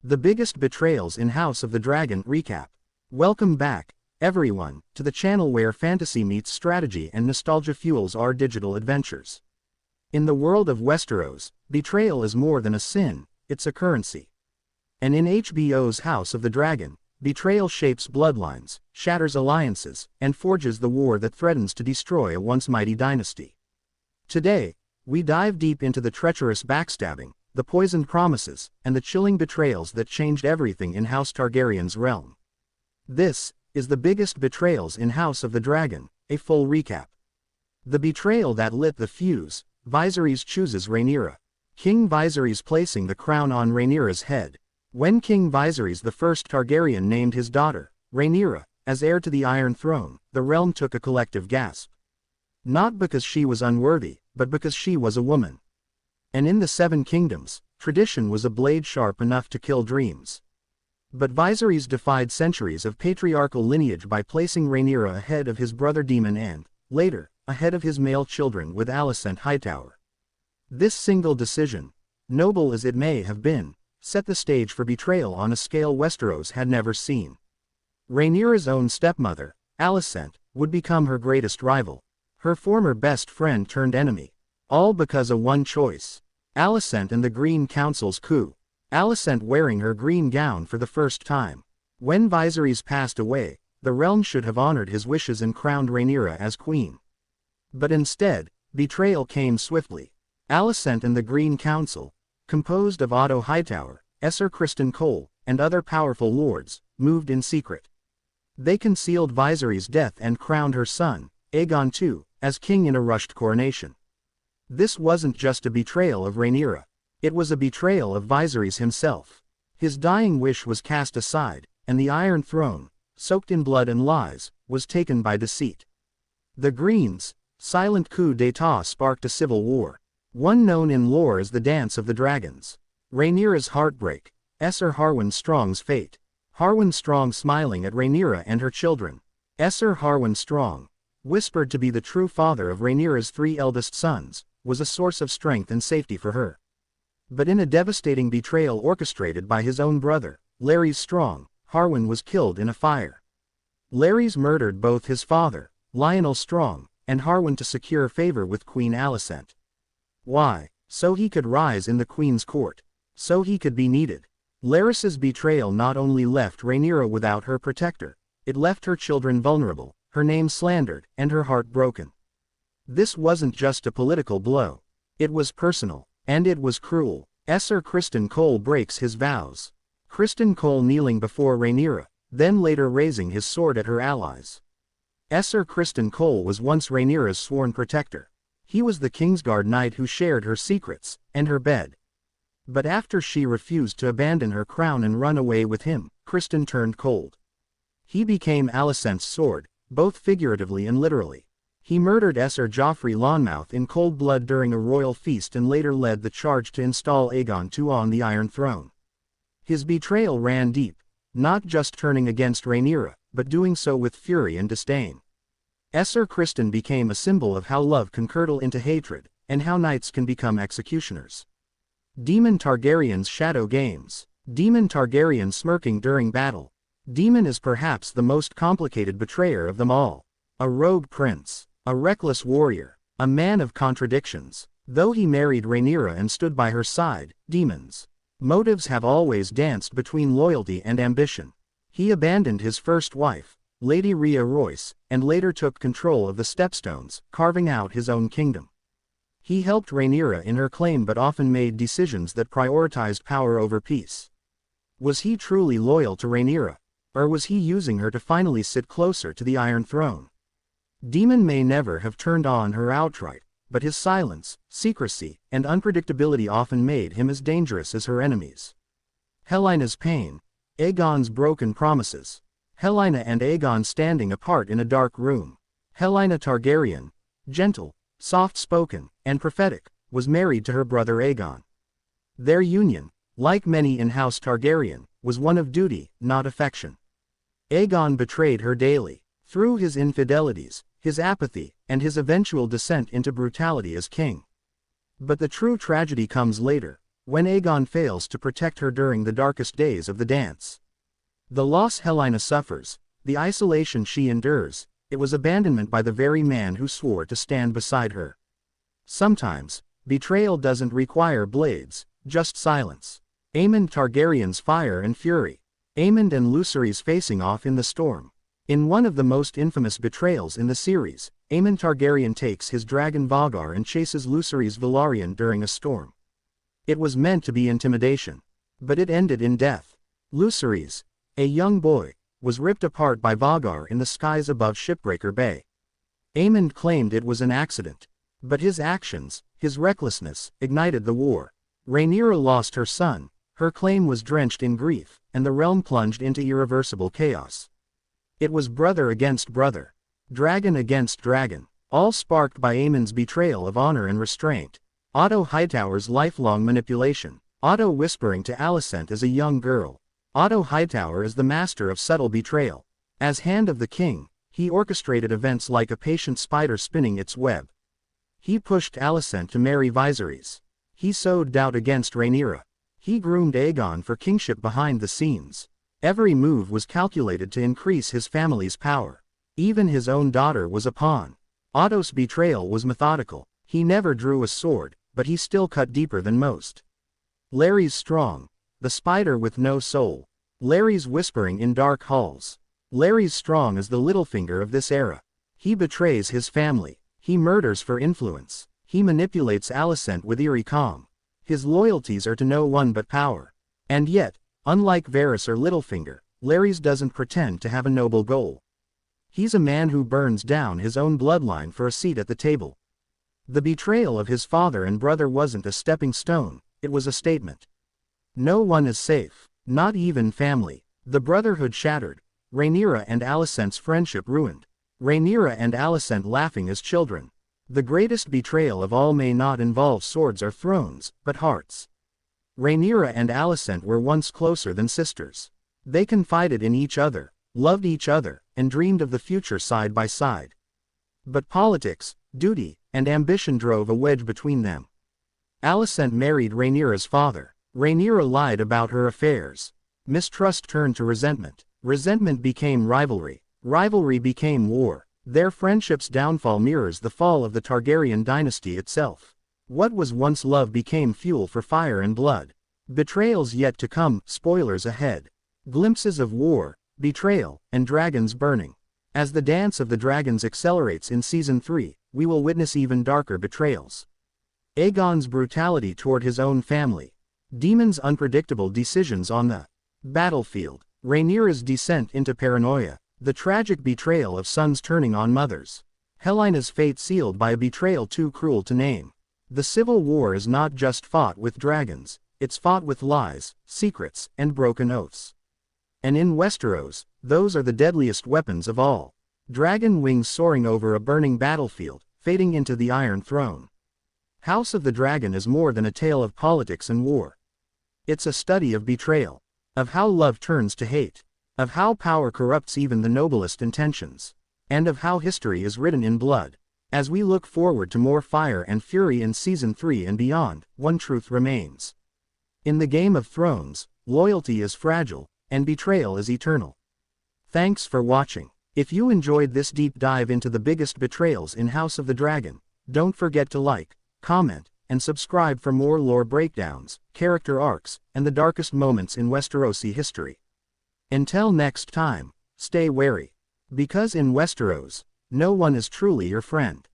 The biggest betrayals in House of the Dragon recap. Welcome back, everyone, to the channel where fantasy meets strategy and nostalgia fuels our digital adventures. In the world of Westeros, betrayal is more than a sin, it's a currency. And in HBO's House of the Dragon, betrayal shapes bloodlines, shatters alliances, and forges the war that threatens to destroy a once mighty dynasty. Today, we dive deep into the treacherous backstabbing, the poisoned promises, and the chilling betrayals that changed everything in House Targaryen's realm. This is the biggest betrayals in House of the Dragon, a full recap. The betrayal that lit the fuse. Viserys chooses Rhaenyra. King Viserys placing the crown on Rhaenyra's head. When King Viserys I Targaryen named his daughter, Rhaenyra, as heir to the Iron Throne, the realm took a collective gasp. Not because she was unworthy, but because she was a woman. And in the Seven Kingdoms, tradition was a blade sharp enough to kill dreams. But Viserys defied centuries of patriarchal lineage by placing Rhaenyra ahead of his brother Daemon and, later, ahead of his male children with Alicent Hightower. This single decision, noble as it may have been, set the stage for betrayal on a scale Westeros had never seen. Rhaenyra's own stepmother, Alicent, would become her greatest rival. Her former best friend turned enemy. All because of one choice. Alicent and the Green Council's coup. Alicent wearing her green gown for the first time. When Viserys passed away, the realm should have honored his wishes and crowned Rhaenyra as queen. But instead, betrayal came swiftly. Alicent and the Green Council, composed of Otto Hightower, Ser Criston Cole, and other powerful lords, moved in secret. They concealed Viserys' death and crowned her son, Aegon II, as king in a rushed coronation. This wasn't just a betrayal of Rhaenyra. It was a betrayal of Viserys himself. His dying wish was cast aside, and the Iron Throne, soaked in blood and lies, was taken by deceit. The Greens' silent coup d'état sparked a civil war, one known in lore as the Dance of the Dragons. Rhaenyra's heartbreak, Ser Harwin Strong's fate. Harwin Strong smiling at Rhaenyra and her children. Ser Harwin Strong, whispered to be the true father of Rhaenyra's three eldest sons, was a source of strength and safety for her. But in a devastating betrayal orchestrated by his own brother, Larys Strong, Harwin was killed in a fire. Larys murdered both his father, Lionel Strong, and Harwin to secure favor with Queen Alicent. Why? So he could rise in the Queen's court. So he could be needed. Larys's betrayal not only left Rhaenyra without her protector, it left her children vulnerable, her name slandered, and her heart broken. This wasn't just a political blow. It was personal, and it was cruel. Ser Criston Cole breaks his vows. Criston Cole kneeling before Rhaenyra, then later raising his sword at her allies. Ser Criston Cole was once Rhaenyra's sworn protector. He was the Kingsguard knight who shared her secrets, and her bed. But after she refused to abandon her crown and run away with him, Criston turned cold. He became Alicent's sword, both figuratively and literally. He murdered Ser Joffrey Lonmouth in cold blood during a royal feast and later led the charge to install Aegon II on the Iron Throne. His betrayal ran deep, not just turning against Rhaenyra, but doing so with fury and disdain. Ser Criston became a symbol of how love can curdle into hatred, and how knights can become executioners. Daemon Targaryen's shadow games. Daemon Targaryen smirking during battle. Daemon is perhaps the most complicated betrayer of them all. A rogue prince. A reckless warrior, a man of contradictions. Though he married Rhaenyra and stood by her side, Daemon's motives have always danced between loyalty and ambition. He abandoned his first wife, Lady Rhea Royce, and later took control of the Stepstones, carving out his own kingdom. He helped Rhaenyra in her claim but often made decisions that prioritized power over peace. Was he truly loyal to Rhaenyra? Or was he using her to finally sit closer to the Iron Throne? Daemon may never have turned on her outright, but his silence, secrecy, and unpredictability often made him as dangerous as her enemies. Helaena's pain. Aegon's broken promises. Helaena and Aegon standing apart in a dark room. Helaena Targaryen, gentle, soft-spoken, and prophetic, was married to her brother Aegon. Their union, like many in House Targaryen, was one of duty, not affection. Aegon betrayed her daily, through his infidelities, his apathy, and his eventual descent into brutality as king. But the true tragedy comes later. when Aegon fails to protect her during the darkest days of the dance. The loss Helaena suffers, the isolation she endures, it was abandonment by the very man who swore to stand beside her. Sometimes, betrayal doesn't require blades, just silence. Aemond Targaryen's fire and fury. Aemond and Lucerys facing off in the storm. In one of the most infamous betrayals in the series, Aemond Targaryen takes his dragon Vhagar and chases Lucerys Velaryon during a storm. It was meant to be intimidation. But it ended in death. Lucerys, a young boy, was ripped apart by Vhagar in the skies above Shipbreaker Bay. Aemond claimed it was an accident. But his actions, his recklessness, ignited the war. Rhaenyra lost her son, her claim was drenched in grief, and the realm plunged into irreversible chaos. It was brother against brother, dragon against dragon, all sparked by Aemond's betrayal of honor and restraint. Otto Hightower's lifelong manipulation. Otto whispering to Alicent as a young girl. Otto Hightower is the master of subtle betrayal. As Hand of the King, he orchestrated events like a patient spider spinning its web. He pushed Alicent to marry Viserys. He sowed doubt against Rhaenyra. He groomed Aegon for kingship behind the scenes. Every move was calculated to increase his family's power. Even his own daughter was a pawn. Otto's betrayal was methodical. He never drew a sword, but he still cut deeper than most. Larys Strong, the spider with no soul. Larys whispering in dark halls. Larys Strong is the Littlefinger of this era. He betrays his family. He murders for influence. He manipulates Alicent with eerie calm. His loyalties are to no one but power. And yet, unlike Varys or Littlefinger, Larys doesn't pretend to have a noble goal. He's a man who burns down his own bloodline for a seat at the table. The betrayal of his father and brother wasn't a stepping stone, it was a statement. No one is safe, not even family. The brotherhood shattered. Rhaenyra and Alicent's friendship ruined. Rhaenyra and Alicent laughing as children. The greatest betrayal of all may not involve swords or thrones, but hearts. Rhaenyra and Alicent were once closer than sisters. They confided in each other, loved each other, and dreamed of the future side by side. But politics, duty, and ambition drove a wedge between them. Alicent married Rhaenyra's father. Rhaenyra lied about her affairs. Mistrust turned to resentment. Resentment became rivalry. Rivalry became war. Their friendship's downfall mirrors the fall of the Targaryen dynasty itself. What was once love became fuel for fire and blood. Betrayals yet to come, spoilers ahead. Glimpses of war, betrayal, and dragons burning. As the dance of the dragons accelerates in Season 3, we will witness even darker betrayals. Aegon's brutality toward his own family. Daemon's unpredictable decisions on the battlefield. Rhaenyra's descent into paranoia. The tragic betrayal of sons turning on mothers. Helaena's fate sealed by a betrayal too cruel to name. The civil war is not just fought with dragons, it's fought with lies, secrets, and broken oaths. And in Westeros, those are the deadliest weapons of all. Dragon wings soaring over a burning battlefield, fading into the Iron Throne. House of the Dragon is more than a tale of politics and war. It's a study of betrayal, of how love turns to hate, of how power corrupts even the noblest intentions, and of how history is written in blood. As we look forward to more fire and fury in Season 3 and beyond, one truth remains. In the Game of Thrones, loyalty is fragile, and betrayal is eternal. Thanks for watching. If you enjoyed this deep dive into the biggest betrayals in House of the Dragon, don't forget to like, comment, and subscribe for more lore breakdowns, character arcs, and the darkest moments in Westerosi history. Until next time, stay wary. Because in Westeros, no one is truly your friend.